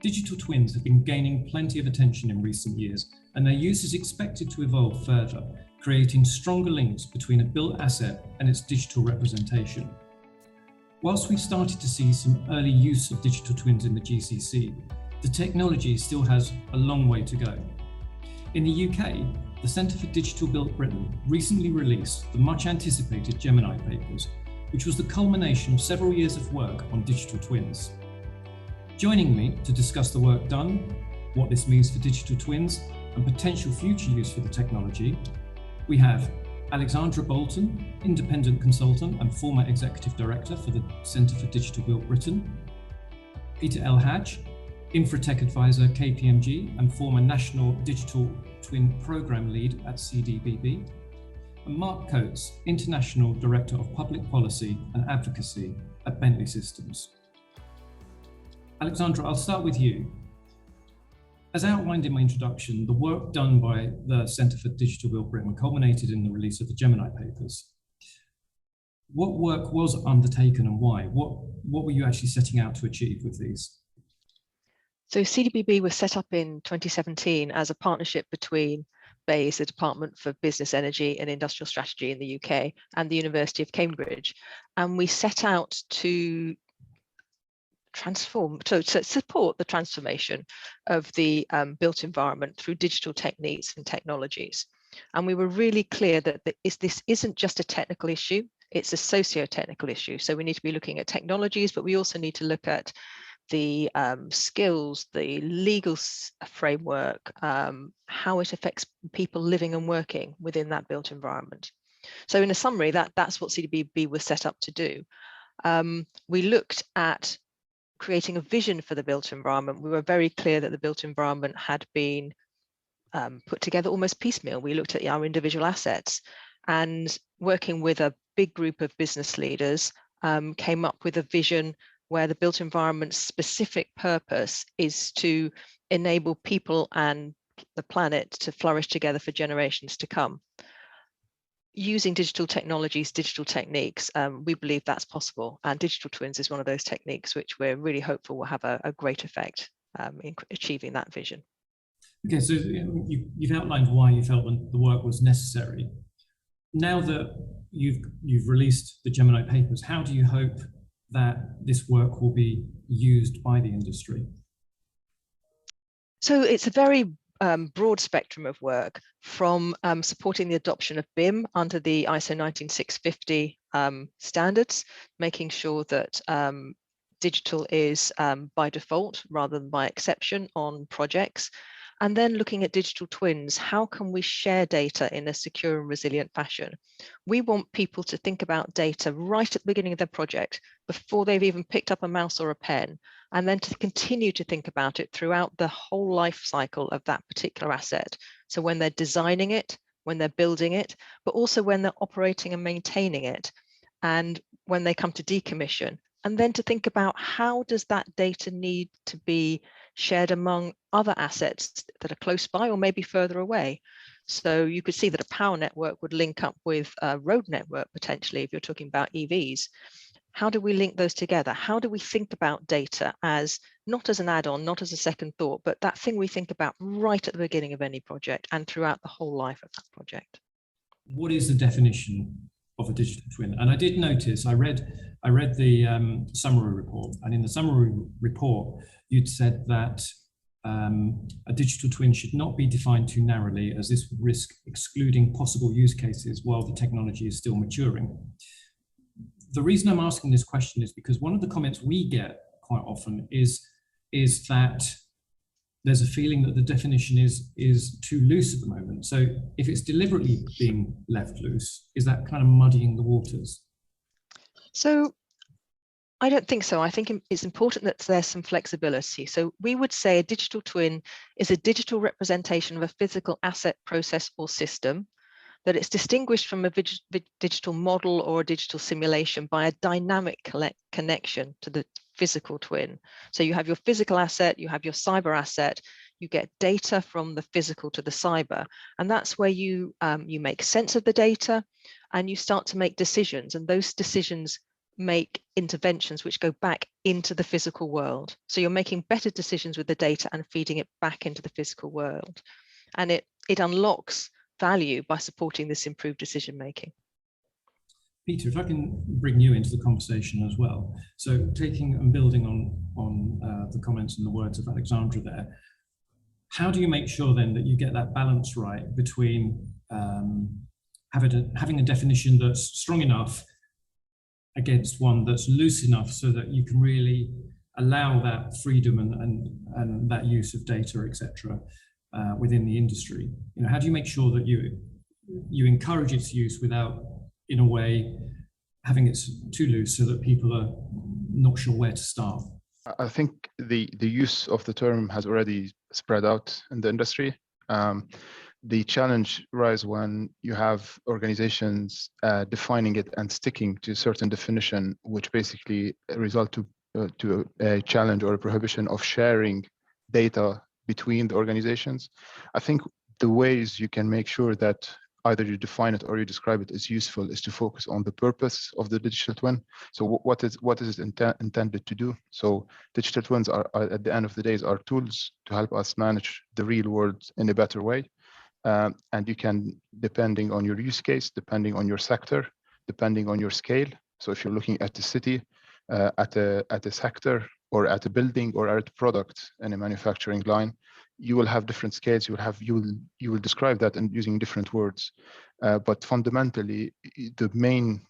Digital twins have been gaining plenty of attention in recent years, and their use is expected to evolve further, creating stronger links between a built asset and its digital representation. Whilst we've started to see some early use of digital twins in the GCC, the technology still has a long way to go. In the UK, the Centre for Digital Built Britain recently released the much anticipated Gemini papers, which was the culmination of several years of work on digital twins. Joining me to discuss the work done, what this means for digital twins, and potential future use for the technology, we have Alexandra Bolton, Independent Consultant and former Executive Director for the Centre for Digital Built Britain, Peter El Hadj, Infratech Advisor KPMG and former National Digital Twin Programme Lead at CDBB, and Mark Coates, International Director of Public Policy and Advocacy at Bentley Systems. Alexandra, I'll start with you. As outlined in my introduction, the work done by the Centre for Digital Built Britain culminated in the release of the Gemini papers. What work was undertaken and why? What were you actually setting out to achieve with these? So CDBB was set up in 2017 as a partnership between BEIS, the Department for Business, Energy and Industrial Strategy in the UK, and the University of Cambridge. And we set out to support the transformation of the built environment through digital techniques and technologies. And we were really clear that this isn't just a technical issue, it's a socio-technical issue. So we need to be looking at technologies, but we also need to look at the skills, the legal framework, how it affects people living and working within that built environment. So in a summary, that's what CDBB was set up to do. We looked at creating a vision for the built environment. We were very clear that the built environment had been put together almost piecemeal. We looked at our individual assets, and working with a big group of business leaders, came up with a vision where the built environment's specific purpose is to enable people and the planet to flourish together for generations to come. Using digital technologies, digital techniques, we believe that's possible. And digital twins is one of those techniques which we're really hopeful will have a great effect in achieving that vision. Okay, so you've outlined why you felt the work was necessary. Now that you've released the Gemini papers, how do you hope that this work will be used by the industry? So it's a very broad spectrum of work, from supporting the adoption of BIM under the ISO 19650 standards, making sure that digital is by default rather than by exception on projects, and then looking at digital twins. How can we share data in a secure and resilient fashion? We want people to think about data right at the beginning of their project, before they've even picked up a mouse or a pen, and then to continue to think about it throughout the whole life cycle of that particular asset. So when they're designing it, when they're building it, but also when they're operating and maintaining it, and when they come to decommission. And then to think about, how does that data need to be shared among other assets that are close by or maybe further away? So you could see that a power network would link up with a road network potentially if you're talking about EVs. How do we link those together? How do we think about data as not as an add-on, not as a second thought, but that thing we think about right at the beginning of any project and throughout the whole life of that project? What is the definition of a digital twin? And I did notice, I read the summary report, and in the summary report, you'd said that a digital twin should not be defined too narrowly, as this would risk excluding possible use cases while the technology is still maturing. The reason I'm asking this question is because one of the comments we get quite often is that there's a feeling that the definition is too loose at the moment. So if it's deliberately being left loose, is that kind of muddying the waters? So I don't think so. I think it's important that there's some flexibility. So we would say a digital twin is a digital representation of a physical asset, process, or system, that it's distinguished from a digital model or a digital simulation by a dynamic connection to the physical twin. So you have your physical asset, you have your cyber asset, you get data from the physical to the cyber, and that's where you make sense of the data and you start to make decisions, and those decisions make interventions which go back into the physical world. So you're making better decisions with the data and feeding it back into the physical world. And it unlocks value by supporting this improved decision making. Peter, if I can bring you into the conversation as well. So taking and building on the comments and the words of Alexandra there, how do you make sure then that you get that balance right between having a definition that's strong enough against one that's loose enough so that you can really allow that freedom and that use of data, etc., within the industry? You know, how do you make sure that you encourage its use without, in a way, having it too loose so that people are not sure where to start? I think the use of the term has already spread out in the industry. The challenge arises when you have organizations defining it and sticking to a certain definition, which basically result to a challenge or a prohibition of sharing data between the organizations. I think the ways you can make sure that either you define it or you describe it as useful is to focus on the purpose of the digital twin. So what is it intended to do? So digital twins are at the end of the day are tools to help us manage the real world in a better way. And you can, depending on your use case, depending on your sector, depending on your scale. So if you're looking at the city, at a sector, or at a building, or at a product in a manufacturing line, you will have different scales. You will describe that and using different words. But fundamentally, the main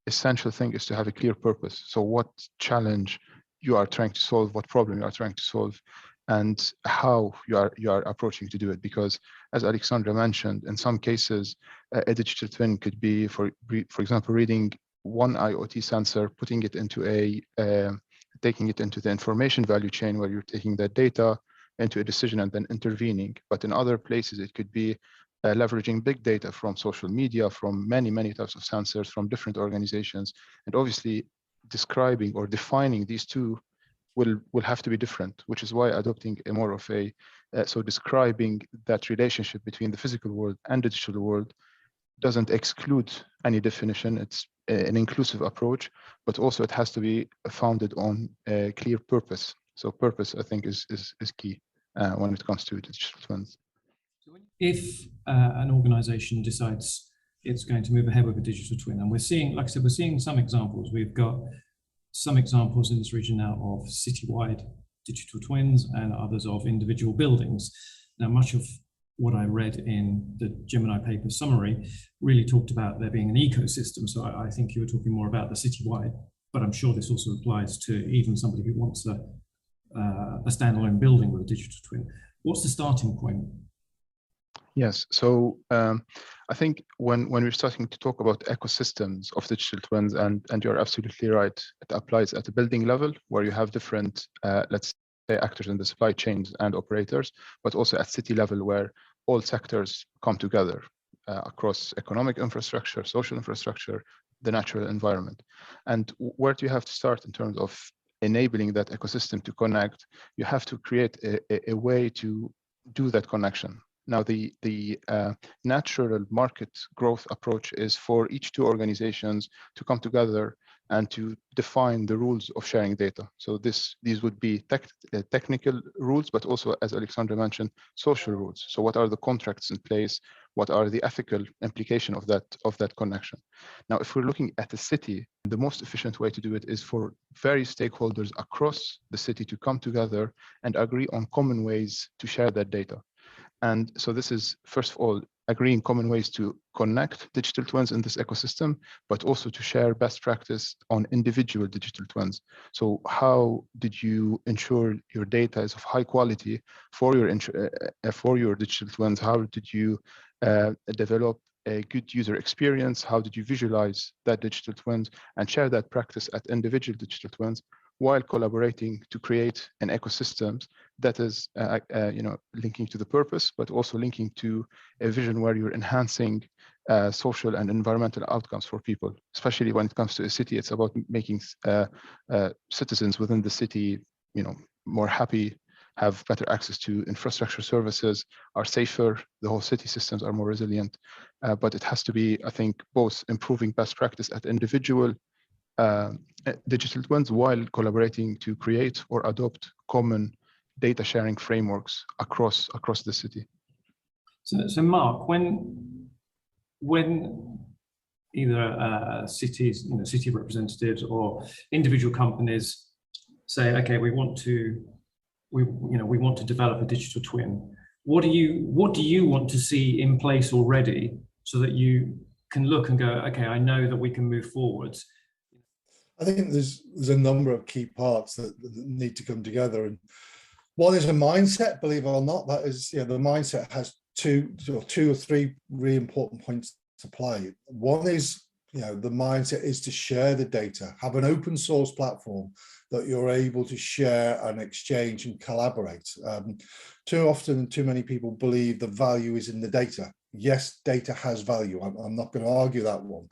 essential thing is to have a clear purpose. So what challenge you are trying to solve, what problem you are trying to solve, and how you are approaching to do it. Because as Alexandra mentioned, in some cases, a digital twin could be, for example, reading one IoT sensor, putting it into taking it into the information value chain where you're taking that data into a decision and then intervening. But in other places, it could be leveraging big data from social media, from many types of sensors from different organizations. And obviously describing or defining these two will have to be different, which is why adopting a more of a, so describing that relationship between the physical world and the digital world doesn't exclude any definition. It's an inclusive approach, but also it has to be founded on a clear purpose. So purpose, I think, is key when it comes to digital twins. If an organization decides it's going to move ahead with a digital twin, and we're seeing, like I said, we're seeing some examples. We've got some examples in this region now of citywide digital twins and others of individual buildings. Now, much of what I read in the Gemini paper summary really talked about there being an ecosystem. So I think you were talking more about the citywide, but I'm sure this also applies to even somebody who wants a standalone building with a digital twin. What's the starting point? Yes, so I think when we're starting to talk about ecosystems of digital twins, and you're absolutely right, it applies at a building level where you have different, let's say, actors in the supply chains and operators, but also at city level where all sectors come together across economic infrastructure, social infrastructure, the natural environment. And where do you have to start in terms of enabling that ecosystem to connect? You have to create a way to do that connection. Now, the natural market growth approach is for each two organizations to come together and to define the rules of sharing data. So these would be technical rules, but also, as Alexandra mentioned, social rules. So what are the contracts in place? What are the ethical implication of that connection? Now, if we're looking at the city, the most efficient way to do it is for various stakeholders across the city to come together and agree on common ways to share that data. And so this is, first of all, agreeing common ways to connect digital twins in this ecosystem, but also to share best practice on individual digital twins. So how did you ensure your data is of high quality for your digital twins? How did you develop a good user experience? How did you visualize that digital twins and share that practice at individual digital twins, while collaborating to create an ecosystem that is linking to the purpose, but also linking to a vision where you're enhancing social and environmental outcomes for people. Especially when it comes to a city, it's about making citizens within the city, more happy, have better access to infrastructure services, are safer, the whole city systems are more resilient. But it has to be, I think, both improving best practice at individual digital twins while collaborating to create or adopt common data sharing frameworks across the city. So Mark, when either cities, city representatives or individual companies say, okay, we want to develop a digital twin, what do you want to see in place already so that you can look and go, okay, I know that we can move forwards? I think there's a number of key parts that need to come together, and one is a mindset. Believe it or not, that is, the mindset has two or three really important points to play. One is, the mindset is to share the data, have an open source platform that you're able to share and exchange and collaborate. Too often, too many people believe the value is in the data. Yes, data has value. I'm not going to argue that one.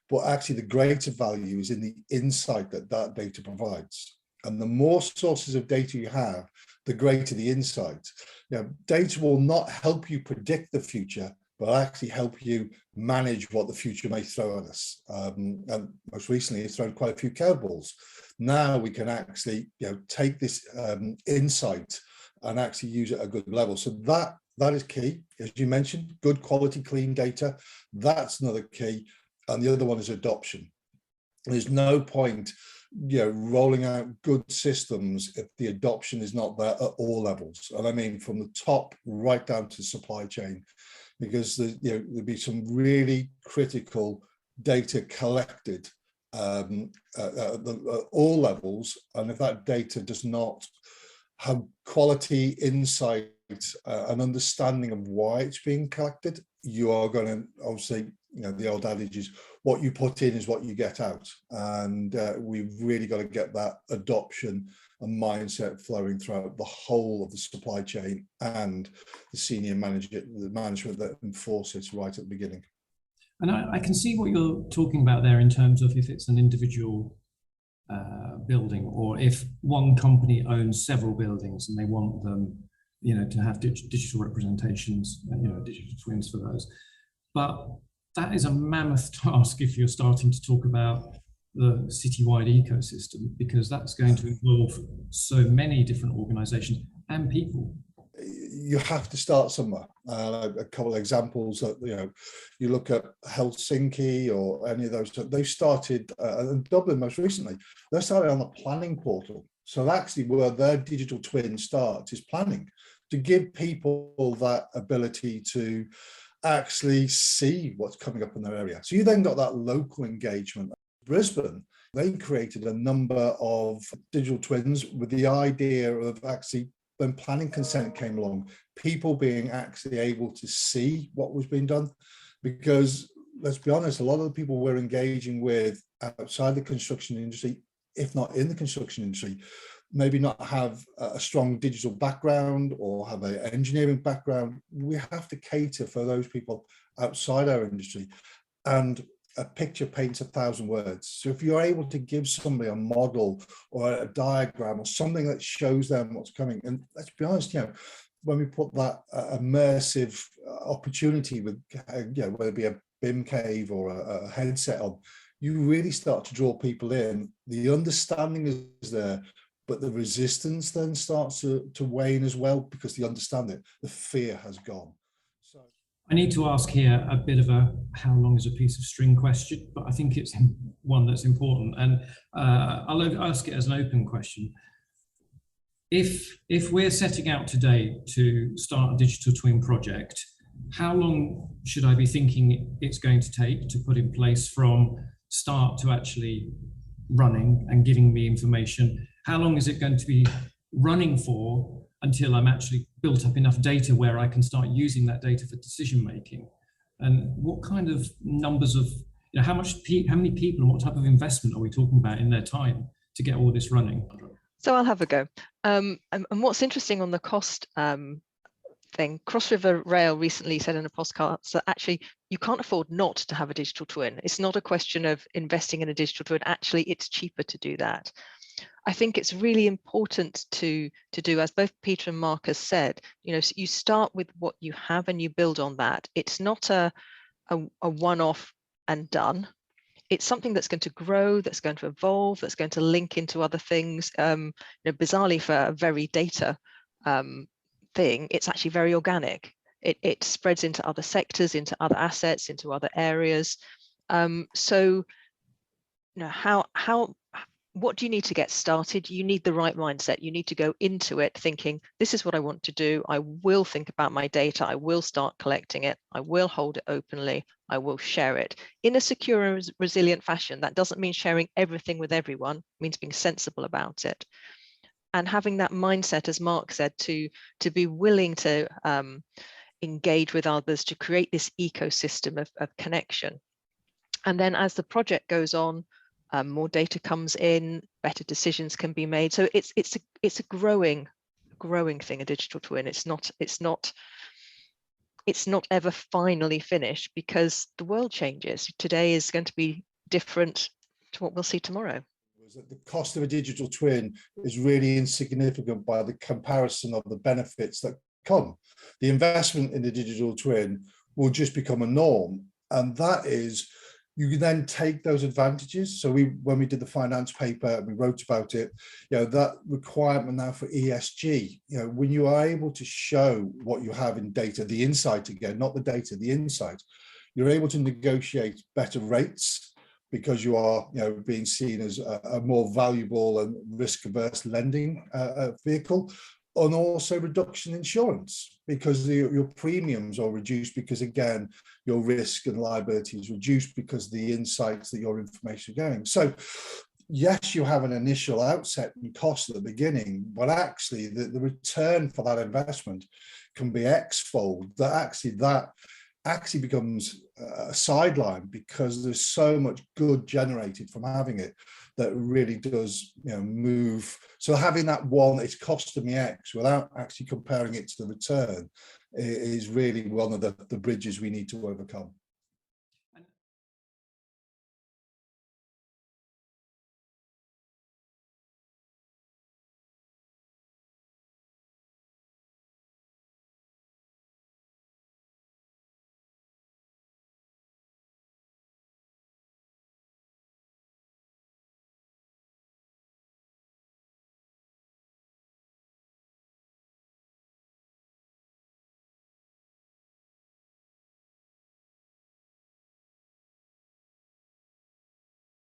But actually, the greater value is in the insight that data provides. And the more sources of data you have, the greater the insight. Data will not help you predict the future, but actually help you manage what the future may throw at us. And most recently, it's thrown quite a few curveballs. Now we can actually, take this insight and actually use it at a good level. So that is key. As you mentioned, good quality, clean data. That's another key. And the other one is adoption. There's no point, rolling out good systems if the adoption is not there at all levels. And I mean, from the top right down to supply chain, because there'll be some really critical data collected at all levels. And if that data does not have quality insight, an understanding of why it's being collected, you are going to obviously, the old adage is what you put in is what you get out. And we've really got to get that adoption and mindset flowing throughout the whole of the supply chain and the senior management that enforce it right at the beginning. And I can see what you're talking about there in terms of if it's an individual building, or if one company owns several buildings and they want them, to have digital representations, digital twins for those. But that is a mammoth task if you're starting to talk about the citywide ecosystem, because that's going to involve so many different organizations and people. You have to start somewhere. A couple of examples that, you look at Helsinki or any of those, they started, Dublin most recently, they started on the planning portal. So actually where their digital twin starts is planning, to give people that ability to actually see what's coming up in their area. So you then got that local engagement. Brisbane, they created a number of digital twins with the idea of actually, when planning consent came along, people being actually able to see what was being done. Because let's be honest, a lot of the people we're engaging with outside the construction industry, if not in the construction industry, maybe not have a strong digital background or have an engineering background. We have to cater for those people outside our industry. And a picture paints 1,000 words. So if you're able to give somebody a model or a diagram or something that shows them what's coming, and let's be honest, when we put that immersive opportunity with, whether it be a BIM cave or a headset on, you really start to draw people in. The understanding is there, but the resistance then starts to wane as well, because they understand it. The fear has gone. So I need to ask here a bit of a how long is a piece of string question, but I think it's one that's important. And I'll ask it as an open question. If we're setting out today to start a digital twin project, how long should I be thinking it's going to take to put in place from start to actually running and giving me information? How long is it going to be running for until I'm actually built up enough data where I can start using that data for decision making? And what kind of numbers of, how many people and what type of investment are we talking about in their time to get all this running? So I'll have a go. And what's interesting on the cost thing, Cross River Rail recently said in a podcast that actually you can't afford not to have a digital twin. It's not a question of investing in a digital twin. Actually, it's cheaper to do that. I think it's really important to do, as both Peter and Marcus said, you start with what you have and you build on that. It's not a one-off and done. it's something that's going to grow, that's going to evolve, that's going to link into other things. Bizarrely, for a very data thing, it's actually very organic. It spreads into other sectors, into other assets, into other areas. So, what do you need to get started? You need the right mindset. You need to go into it thinking, this is what I want to do. I will think about my data. I will start collecting it. I will hold it openly. I will share it in a secure and resilient fashion. That doesn't mean sharing everything with everyone. It means being sensible about it. And having that mindset, as Mark said, to be willing to engage with others, to create this ecosystem of connection. And then as the project goes on, more data comes in, better decisions can be made. So it's a growing thing, a digital twin. It's not ever finally finished, because the world changes. Today is going to be different to what we'll see tomorrow. The cost of a digital twin is really insignificant by the comparison of the benefits that come. The investment in the digital twin will just become a norm, and that is, you can then take those advantages. So when we did the finance paper, we wrote about it, that requirement now for ESG, when you are able to show what you have in data, the insight again, not the data, the insight, you're able to negotiate better rates, because you are being seen as a more valuable and risk-averse lending vehicle, and also reduction in insurance, because your premiums are reduced, because again, your risk and liability is reduced because the insights that your information are going. So yes, you have an initial outset and cost at the beginning, but actually the return for that investment can be X-fold. That actually becomes a sideline, because there's so much good generated from having it that really does move. So having that one, it's costing me X, without actually comparing it to the return, is really one of the bridges we need to overcome.